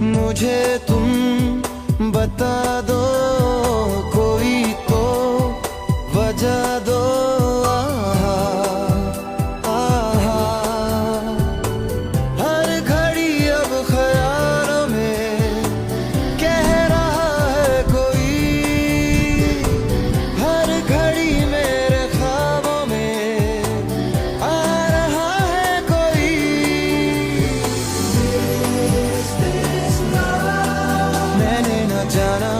मुझे तुम बता दो, कोई तो वजह दो। आहा, आहा, हर घड़ी अब ख्यालों में कह रहा है कोई, हर घड़ी मेरे ख्वाबों में आ रहा है कोई। मैंने न जाना